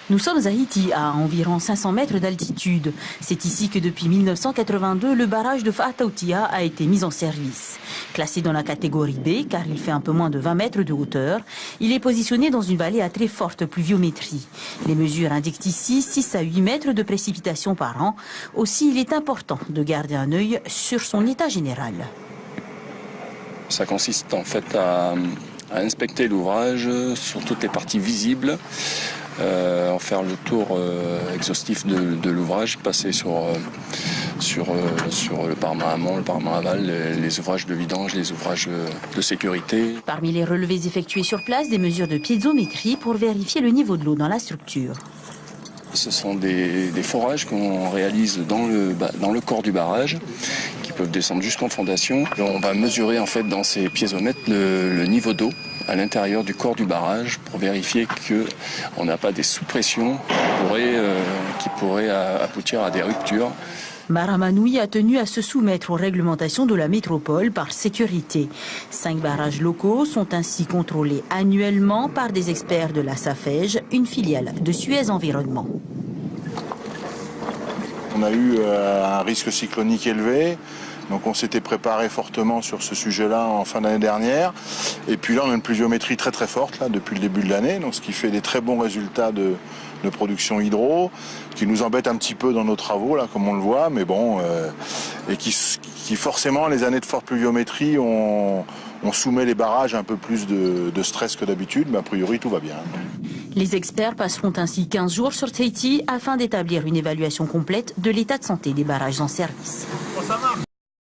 Nous sommes à Iti, à environ 500 mètres d'altitude. C'est ici que depuis 1982, le barrage de Fa'atautia a été mis en service. Classé dans la catégorie B, car il fait un peu moins de 20 mètres de hauteur, il est positionné dans une vallée à très forte pluviométrie. Les mesures indiquent ici 6 à 8 mètres de précipitations par an. Aussi, il est important de garder un œil sur son état général. Ça consiste en fait à inspecter l'ouvrage sur toutes les parties visibles, en faire le tour exhaustif de l'ouvrage, passer sur le parement amont, le parement aval, les ouvrages de vidange, les ouvrages de sécurité. Parmi les relevés effectués sur place, des mesures de piézométrie pour vérifier le niveau de l'eau dans la structure. Ce sont des forages qu'on réalise dans le corps du barrage, qui peuvent descendre jusqu'en fondation. Et on va mesurer en fait dans ces piézomètres le niveau d'eau à l'intérieur du corps du barrage pour vérifier qu'on n'a pas des sous-pressions qui pourraient aboutir à des ruptures. Maramanoui a tenu à se soumettre aux réglementations de la métropole par sécurité. 5 barrages locaux sont ainsi contrôlés annuellement par des experts de la SAFEJ, une filiale de Suez Environnement. On a eu un risque cyclonique élevé, donc on s'était préparé fortement sur ce sujet-là en fin d'année dernière. Et puis là, on a une pluviométrie très très forte là, depuis le début de l'année, donc ce qui fait des très bons résultats de production hydro, qui nous embête un petit peu dans nos travaux, là, comme on le voit, mais bon, et qui forcément, les années de forte pluviométrie, on soumet les barrages à un peu plus de stress que d'habitude, mais a priori, tout va bien. Les experts passeront ainsi 15 jours sur Tahiti afin d'établir une évaluation complète de l'état de santé des barrages en service.